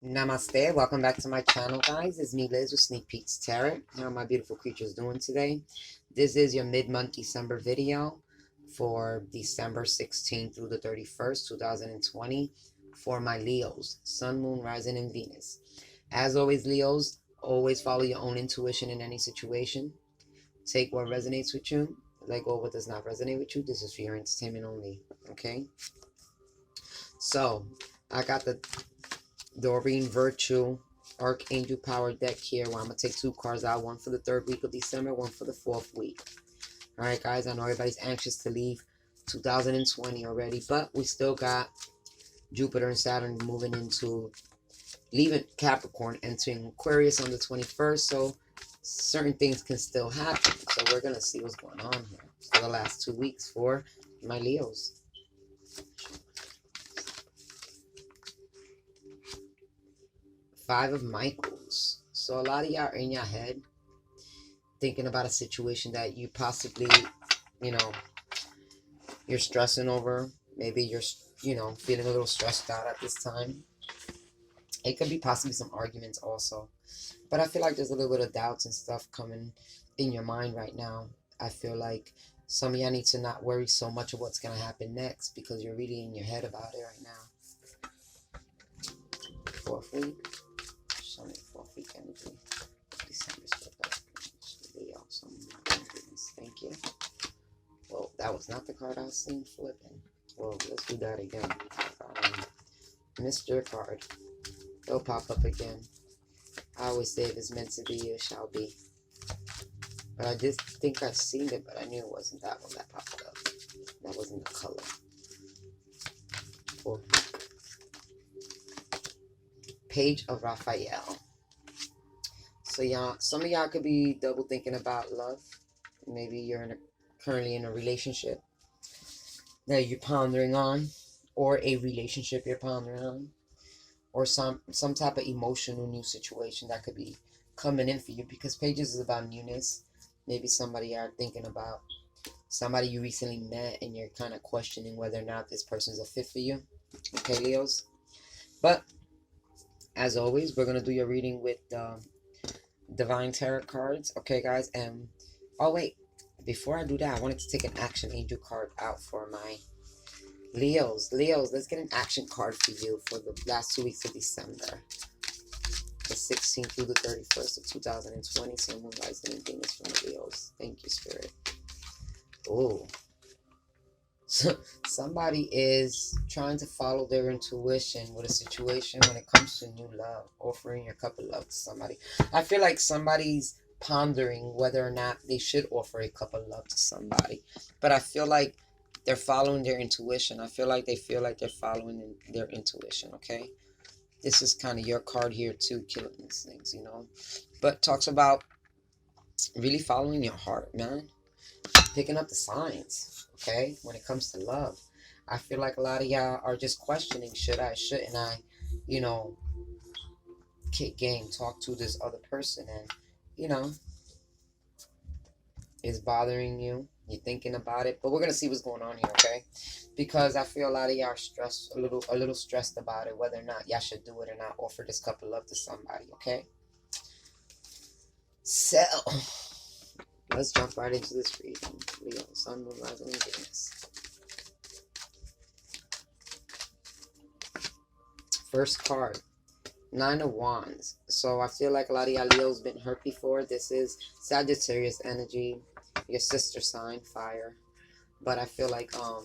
Namaste, welcome back to my channel, guys. It's me, Liz, with Sneak Peeks Tarot. How are my beautiful creatures doing today? This is your mid-month December video for December 16th through the 31st, 2020 for my Leos, Sun, Moon, Rising, and Venus. As always, Leos, always follow your own intuition in any situation. Take what resonates with you. Let go of what does not resonate with you. This is for your entertainment only, okay? So, I got the Doreen Virtue Archangel Power deck here, where I'm going to take two cards out, one for the third week of December, one for the fourth week. Alright, guys, I know everybody's anxious to leave 2020 already, but we still got Jupiter and Saturn moving into, leaving Capricorn, entering Aquarius on the 21st, so certain things can still happen. So we're going to see what's going on here for the last 2 weeks for my Leos. Five of Michaels. So a lot of y'all are in your head thinking about a situation that you possibly, you're stressing over. Maybe you're, feeling a little stressed out at this time. It could be possibly some arguments also. But I feel like there's a little bit of doubts and stuff coming in your mind right now. I feel like some of y'all need to not worry so much of what's going to happen next, because you're really in your head about it right now. Fourth week. Show me fourth week energy. December. Thank you. Well, that was not the card I was seeing flipping. Well, let's do that again. Missed your card. It'll pop up again. I always say if it's meant to be, it shall be. But I just think I've seen it, but I knew it wasn't that one that popped up. That wasn't the color. Fourth week. Page of Raphael. So y'all, some of y'all could be double thinking about love. Maybe you're currently in a relationship that you're pondering on, or a relationship you're pondering on, or some type of emotional new situation that could be coming in for you, because Pages is about newness. Maybe somebody you're thinking about, somebody you recently met, and you're kind of questioning whether or not this person's a fit for you. Okay, Leos? But as always, we're going to do your reading with Divine Tarot cards. Okay, guys? And oh, wait. Before I do that, I wanted to take an Action Angel card out for my Leos. Leos, let's get an action card for you for the last 2 weeks of December. The 16th through the 31st of 2020. Sun, Moon, Rising, and Venus from the Leos. Thank you, Spirit. Oh. So, somebody is trying to follow their intuition with a situation when it comes to new love. Offering your cup of love to somebody. I feel like somebody's pondering whether or not they should offer a cup of love to somebody. But I feel like they're following their intuition. I feel like they feel like they're following their intuition, okay? This is kind of your card here too, killing these things, But talks about really following your heart, man. Picking up the signs, okay? When it comes to love. I feel like a lot of y'all are just questioning, should I, shouldn't I, kick game, talk to this other person, and, it's bothering you. You're thinking about it, but we're gonna see what's going on here, okay? Because I feel a lot of y'all are stressed, a little stressed about it, whether or not y'all should do it or not. Offer this cup of love to somebody, okay? So let's jump right into this reading. Leo, Sun, Moon, Rising, and Venus. First card, Nine of Wands. So I feel like a lot of y'all Leo's been hurt before. This is Sagittarius energy, your sister sign, fire. But I feel like a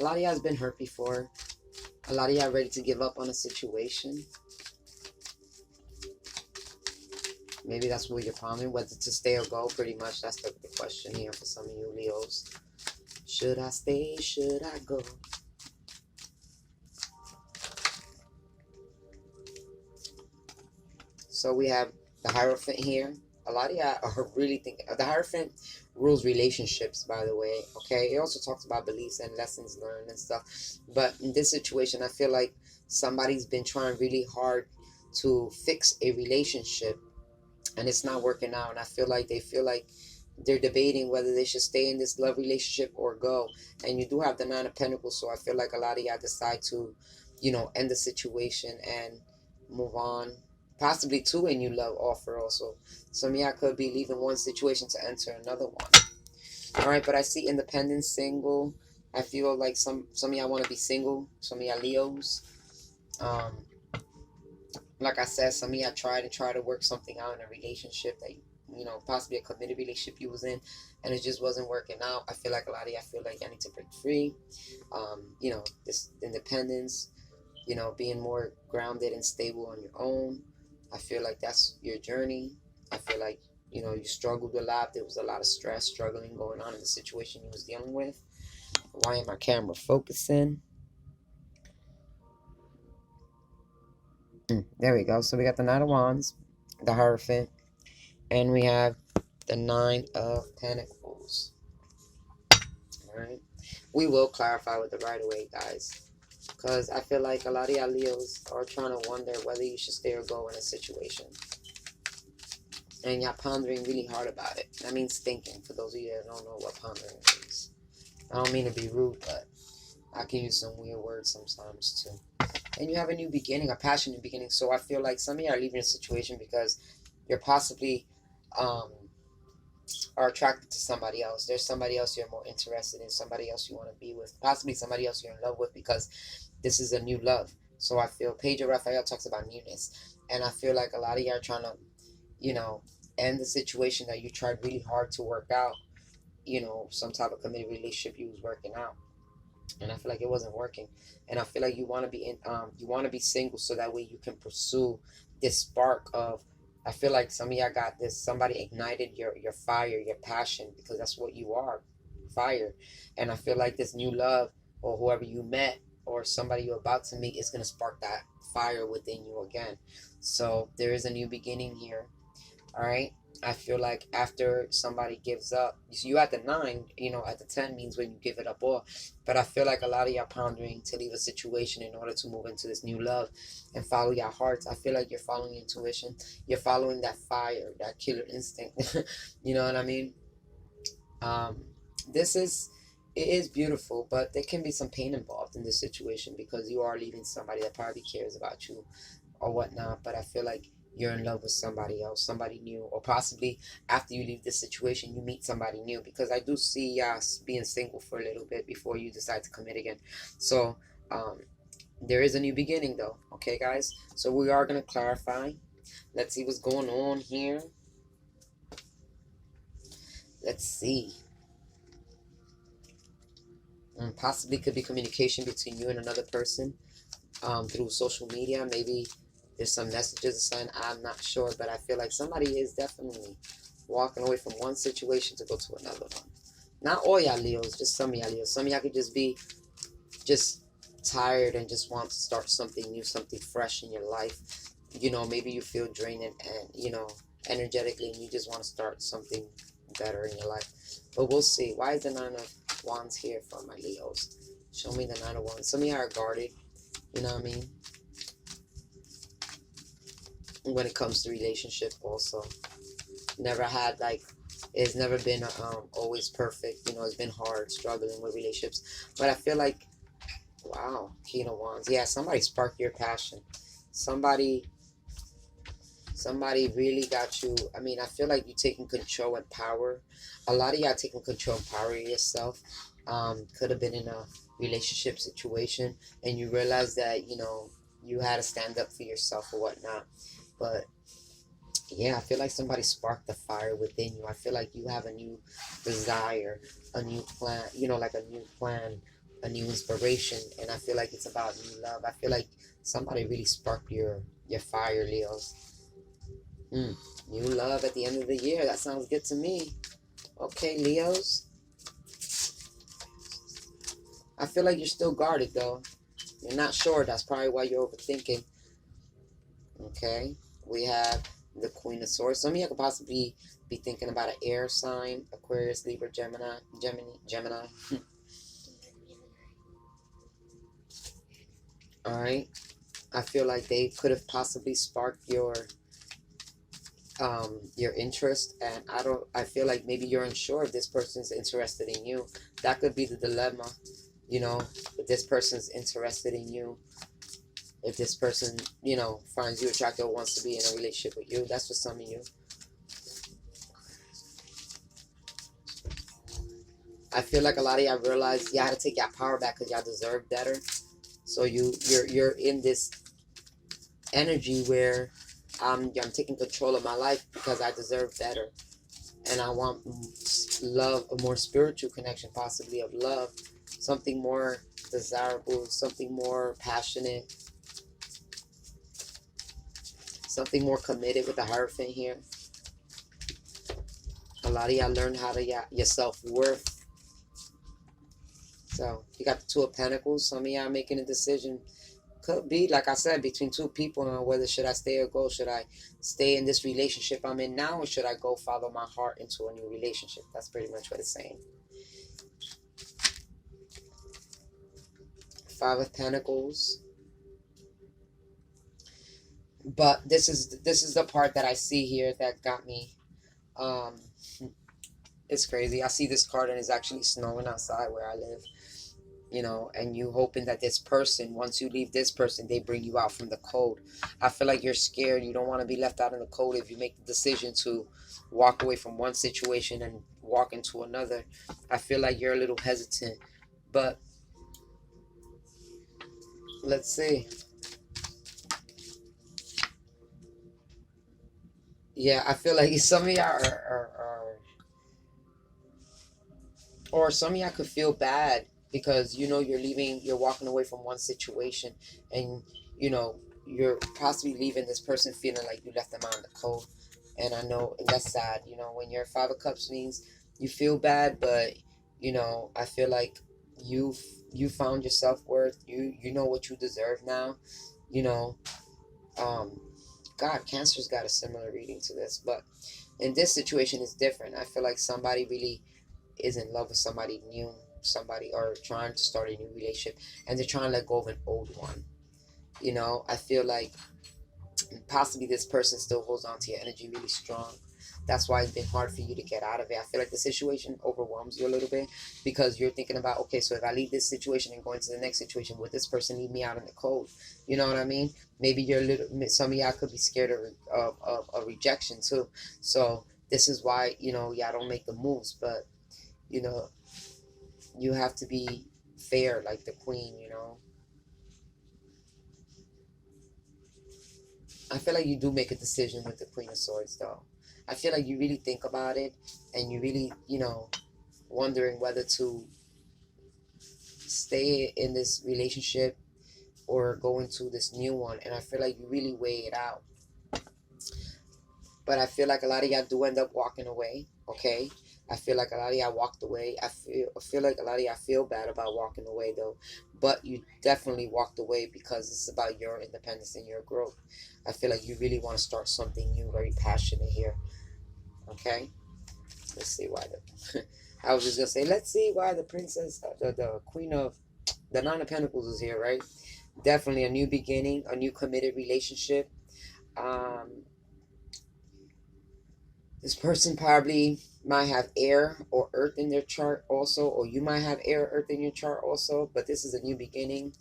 lot of y'all's been hurt before. A lot of y'all ready to give up on a situation. Maybe that's what you're pondering, whether to stay or go. Pretty much that's the question here for some of you Leos. Should I stay? Should I go? So we have the Hierophant here. A lot of y'all are really thinking. The Hierophant rules relationships, by the way. Okay, it also talks about beliefs and lessons learned and stuff. But in this situation, I feel like somebody's been trying really hard to fix a relationship, and it's not working out. And I feel like they're debating whether they should stay in this love relationship or go. And you do have the Nine of Pentacles, so I feel like a lot of y'all decide to, end the situation and move on. Possibly to a new love offer also. Some of y'all could be leaving one situation to enter another one. Alright, but I see independent, single. I feel like some of y'all want to be single. Some of y'all Leos. Um, like I said, some of y'all try to work something out in a relationship that possibly a committed relationship you was in, and it just wasn't working out. I feel like a lot of y'all feel like I need to break free. This independence, being more grounded and stable on your own. I feel like that's your journey. I feel like you struggled a lot. There was a lot of stress, struggling going on in the situation you was dealing with. Why am my camera focusing? There we go. So we got the Knight of Wands, the Hierophant, and we have the Nine of Pentacles. Alright. We will clarify with the right away, guys. Because I feel like a lot of y'all Leos are trying to wonder whether you should stay or go in a situation. And y'all pondering really hard about it. That means thinking, for those of you that don't know what pondering means. I don't mean to be rude, but I can use some weird words sometimes too. And you have a new beginning, a passionate beginning. So I feel like some of you are leaving a situation because you're possibly are attracted to somebody else. There's somebody else you're more interested in, somebody else you want to be with, possibly somebody else you're in love with, because this is a new love. So I feel Pedro Raphael talks about newness. And I feel like a lot of you are trying to, end the situation that you tried really hard to work out, some type of committed relationship you was working out. And I feel like it wasn't working. And I feel like you want to be single so that way you can pursue this spark of, I feel like some of y'all got this, somebody ignited your fire, your passion, because that's what you are, fire. And I feel like this new love, or whoever you met, or somebody you're about to meet, is going to spark that fire within you again. So there is a new beginning here. All right. I feel like after somebody gives up, you at the 9, at the 10 means when you give it up all. But I feel like a lot of y'all pondering to leave a situation in order to move into this new love and follow your hearts. I feel like you're following your intuition. You're following that fire, that killer instinct. You know what I mean? Um, this is, it is beautiful, but there can be some pain involved in this situation because you are leaving somebody that probably cares about you or whatnot. But I feel like you're in love with somebody else, somebody new, or possibly after you leave this situation, you meet somebody new, because I do see being single for a little bit before you decide to commit again. So there is a new beginning though. Okay, guys, so we are going to clarify. Let's see what's going on here. Let's see. Possibly could be communication between you and another person through social media. Maybe there's some messages or something. I'm not sure, but I feel like somebody is definitely walking away from one situation to go to another one. Not all y'all Leos, just some of y'all Leos. Some of y'all could just be just tired and just want to start something new, something fresh in your life. Maybe you feel drained and energetically, and you just want to start something better in your life. But we'll see. Why is the 9 of Wands here for my Leos? Show me the 9 of Wands. Some of you are guarded. You know what I mean? When it comes to relationship also. Never had it's never been always perfect. It's been hard struggling with relationships. But I feel like, wow, King of Wands. Yeah, somebody sparked your passion. Somebody really got you. I mean, I feel like you're taking control and power. A lot of y'all taking control and power of yourself. Could have been in a relationship situation and you realize that, you had to stand up for yourself or whatnot. But yeah, I feel like somebody sparked the fire within you. I feel like you have a new desire, a new plan, like a new plan, a new inspiration. And I feel like it's about new love. I feel like somebody really sparked your fire, Leos. New love at the end of the year. That sounds good to me. Okay, Leos. I feel like you're still guarded, though. You're not sure. That's probably why you're overthinking. Okay. We have the Queen of Swords. Some of you could possibly be thinking about an air sign. Aquarius, Libra, Gemini. Alright. I feel like they could have possibly sparked your interest, and I feel like maybe you're unsure if this person's interested in you. That could be the dilemma, if this person's interested in you. if this person, finds you attractive or wants to be in a relationship with you. That's for some of you. I feel like a lot of y'all realize y'all had to take your power back because y'all deserve better. So you're in this energy where I'm taking control of my life because I deserve better, and I want love, a more spiritual connection, possibly of love, something more desirable, something more passionate, something more committed with the Hierophant here. A lot of y'all learned how to your self-worth. So you got the Two of Pentacles. Some of y'all making a decision. Could be, like I said, between two people on whether should I stay or go. Should I stay in this relationship I'm in now, or should I go follow my heart into a new relationship? That's pretty much what it's saying. Five of Pentacles. But this is the part that I see here that got me. It's crazy. I see this card and it's actually snowing outside where I live. And you hoping that this person, once you leave this person, they bring you out from the cold. I feel like you're scared. You don't want to be left out in the cold if you make the decision to walk away from one situation and walk into another. I feel like you're a little hesitant. But let's see. Yeah, I feel like some of y'all are or some of y'all could feel bad because you're leaving, you're walking away from one situation, and you're possibly leaving this person feeling like you left them out in the cold. And I know, and that's sad. When you're Five of Cups means you feel bad, but I feel like you found your self-worth. You know what you deserve now. God, Cancer's got a similar reading to this, but in this situation it's different. I feel like somebody really is in love with somebody new, somebody, or trying to start a new relationship, and they're trying to let go of an old one. I feel like possibly this person still holds on to your energy really strong. That's why it's been hard for you to get out of it. I feel like the situation overwhelms you a little bit because you're thinking about, okay, so if I leave this situation and go into the next situation, would this person leave me out in the cold? You know what I mean? Maybe some of y'all could be scared of rejection too. So this is why, y'all don't make the moves, but you have to be fair like the Queen. I feel like you do make a decision with the Queen of Swords, though. I feel like you really think about it, and you really, wondering whether to stay in this relationship or go into this new one. And I feel like you really weigh it out. But I feel like a lot of y'all do end up walking away, okay? I feel like a lot of y'all walked away. I feel like a lot of y'all feel bad about walking away, though. But you definitely walked away because it's about your independence and your growth. I feel like you really want to start something new, very passionate here, okay? Let's see why I was just going to say, let's see why the princess, the Queen of, the Nine of Pentacles is here, right? Definitely a new beginning, a new committed relationship. This person probably might have air or earth in their chart also, or you might have air or earth in your chart also, but this is a new beginning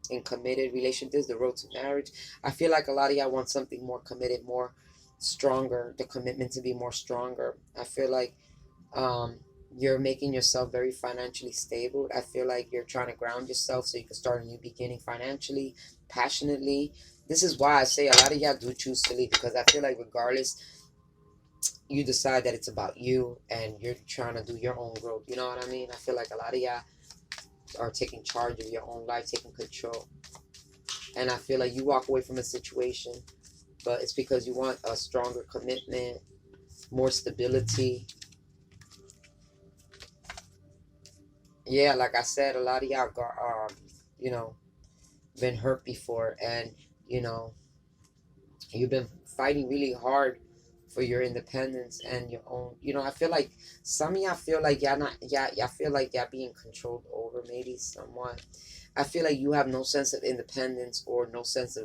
in committed relationship. This is the road to marriage. I feel like a lot of y'all want something more committed, more stronger, the commitment to be more stronger. I feel like you're making yourself very financially stable. I feel like you're trying to ground yourself so you can start a new beginning financially, passionately. This is why I say a lot of y'all do choose to leave, because I feel like regardless, you decide that it's about you and you're trying to do your own growth. You know what I mean? I feel like a lot of y'all are taking charge of your own life, taking control. And I feel like you walk away from a situation, but it's because you want a stronger commitment, more stability. Yeah, like I said, a lot of y'all got, been hurt before, and, you've been fighting really hard for your independence and your own. I feel like some of y'all feel like y'all feel like y'all being controlled over, maybe somewhat. I feel like you have no sense of independence or no sense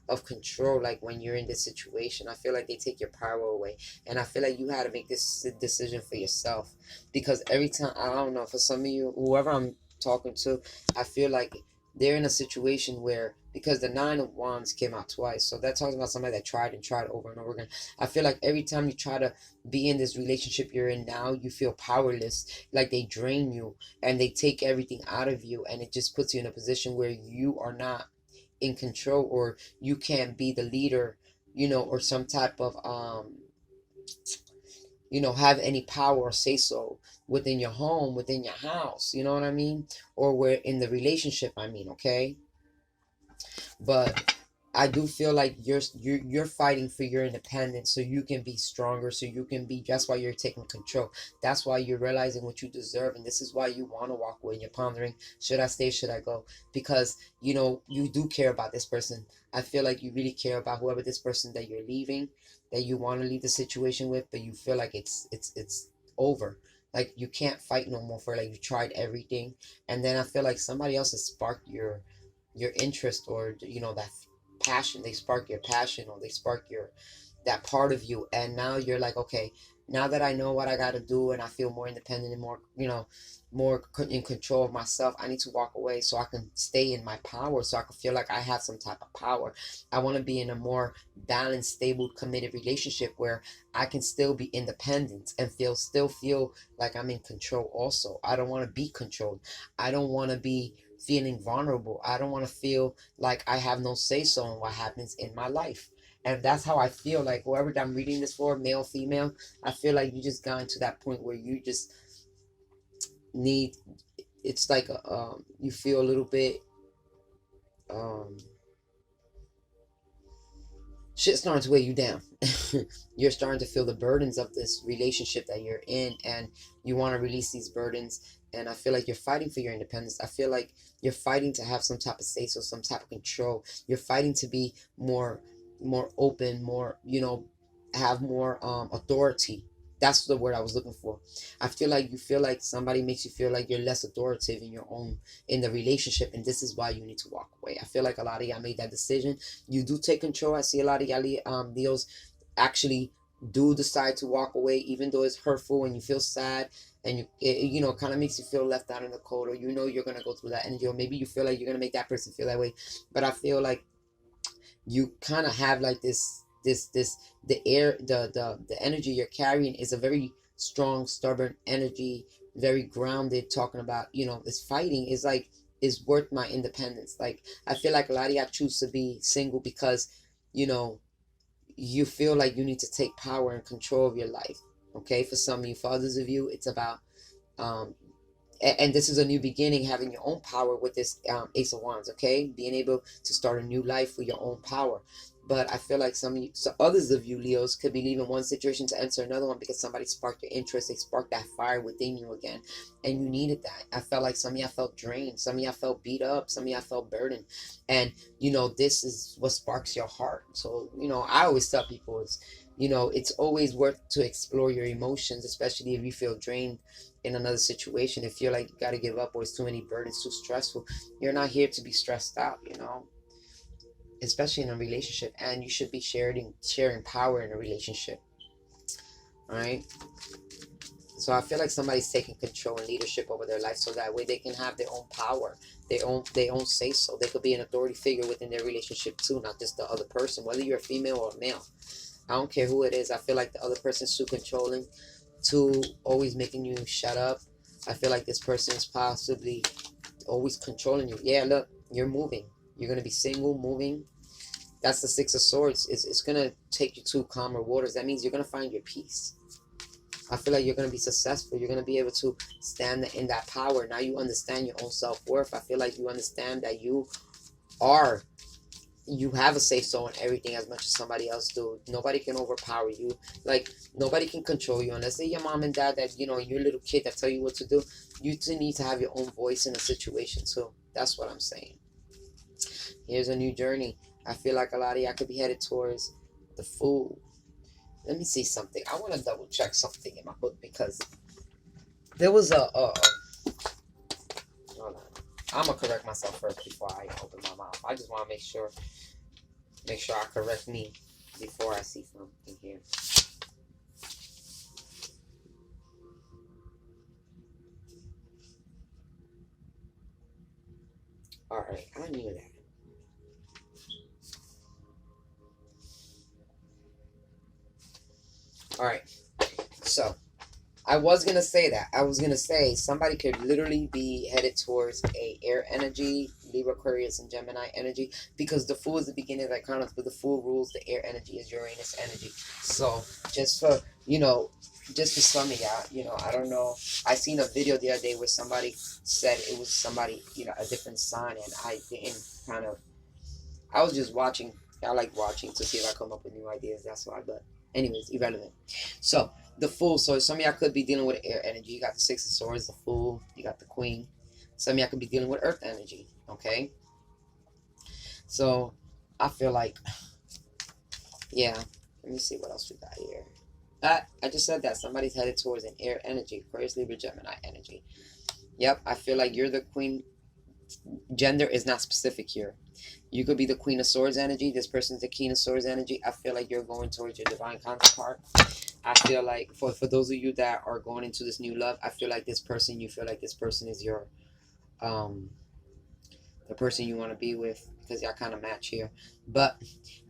of control, like when you're in this situation. I feel like they take your power away, and I feel like you had to make this decision for yourself, because every time, I don't know, for some of you, whoever I'm talking to, I feel like they're in a situation where because the Nine of Wands came out twice. So that talks about somebody that tried and tried over and over again. I feel like every time you try to be in this relationship you're in now, you feel powerless, like they drain you and they take everything out of you, and it just puts you in a position where you are not in control, or you can't be the leader, or some type of have any power or say so within your home, within your house, you know what I mean? Or where in the relationship, I mean, okay? But I do feel like you're fighting for your independence so you can be stronger, so you can be, that's why you're taking control. That's why you're realizing what you deserve, and this is why you want to walk away. You're pondering, should I stay, should I go? Because you do care about this person. I feel like you really care about whoever this person that you're leaving, that you want to leave the situation with, but you feel like it's over. Like you can't fight no more for, like, you tried everything. And then I feel like somebody else has sparked your interest, or that passion. They spark your passion, or they spark your that part of you, and now you're like, okay, now that I know what I got to do, and I feel more independent and more in control of myself, I need to walk away so I can stay in my power, so I can feel like I have some type of power. I want to be in a more balanced, stable, committed relationship where I can still be independent and still feel like I'm in control also. I don't want to be controlled. I don't want to be feeling vulnerable. I don't want to feel like I have no say so in what happens in my life. And that's how I feel like whoever I'm reading this for, male, female, I feel like you just got to that point where you just need, it's like you feel a little bit um shit starting to weigh you down. You're starting to feel the burdens of this relationship that you're in, and you want to release these burdens. And I feel like you're fighting for your independence. I feel like you're fighting to have some type of say so, some type of control. You're fighting to be more open, more, have more authority. That's the word I was looking for. I feel like you feel like somebody makes you feel like you're less authoritative in the relationship, and this is why you need to walk away. I feel like a lot of y'all made that decision. You do take control. I see a lot of y'all Leos actually do decide to walk away, even though it's hurtful and you feel sad, and it kind of makes you feel left out in the cold, or you're gonna go through that energy, or maybe you feel like you're gonna make that person feel that way. But I feel like you kind of have like this the air, the energy you're carrying is a very strong, stubborn energy, very grounded, talking about this fighting is like, is worth my independence. Like, I feel like a lot of y'all choose to be single because you know you feel like you need to take power and control of your life. Okay, for some of you. For others of you, it's about um and this is a new beginning, having your own power with this Ace of Wands. Okay, being able to start a new life with your own power. But I feel like others of you Leos could be leaving one situation to enter another one because somebody sparked your interest. They sparked that fire within you again, and you needed that. I felt like some of y'all felt drained, some of y'all felt beat up, some of y'all felt burdened, and this is what sparks your heart. So I always tell people it's always worth to explore your emotions, especially if you feel drained in another situation. If you're like, you got to give up, or it's too many burdens, too stressful, you're not here to be stressed out, especially in a relationship. And you should be sharing power in a relationship. All right. So I feel like somebody's taking control and leadership over their life, so that way they can have their own power, their own say so. They could be an authority figure within their relationship too, not just the other person, whether you're a female or a male. I don't care who it is. I feel like the other person's too controlling, too always making you shut up. I feel like this person is possibly always controlling you. Yeah, look, you're moving. You're going to be single, moving. That's the Six of Swords. It's going to take you to calmer waters. That means you're going to find your peace. I feel like you're going to be successful. You're going to be able to stand in that power. Now you understand your own self-worth. I feel like you understand that you have a say so in everything as much as somebody else do. Nobody can overpower you. Like, nobody can control you unless they're your mom and dad, that your little kid that tell you what to do. You too need to have your own voice in a situation too. That's what I'm saying. Here's a new journey. I feel like a lot of y'all could be headed towards the Fool. Let me see something. I want to double check something in my book, because there was hold on. I'm gonna correct myself first before I open my mouth. I just want to make sure I correct me before I see something here. All right, I knew that. All right. So I was gonna say that. I was gonna say somebody could literally be headed towards a air energy, Libra, Aquarius, and Gemini energy, because the Fool is the beginning of that chronos, but the Fool rules the air energy is Uranus energy. So just for just for some of y'all, I don't know. I seen a video the other day where somebody said it was somebody, a different sign, and I didn't kind of. I was just watching. I like watching to see if I come up with new ideas. That's why. But anyways, irrelevant. So the Fool. So some of y'all could be dealing with air energy. You got the Six of Swords, the Fool. You got the Queen. Some of y'all could be dealing with earth energy. Okay. So I feel like, yeah. Let me see what else we got here. I just said that somebody's headed towards an air energy, Aquarius, Libra, Gemini energy. Yep, I feel like you're the queen. Gender is not specific here. You could be the Queen of Swords energy. This person's the King of Swords energy. I feel like you're going towards your divine counterpart. I feel like for those of you that are going into this new love, I feel like this person, you feel like this person is your the person you want to be with, because y'all kind of match here. But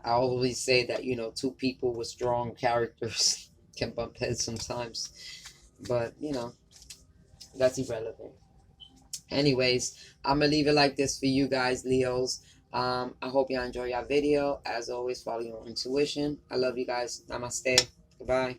I always say that two people with strong characters can bump heads sometimes. But that's irrelevant. Anyways, I'm gonna leave it like this for you guys, Leos. I hope y'all enjoy your video. As always, follow your intuition. I love you guys. Namaste. Goodbye.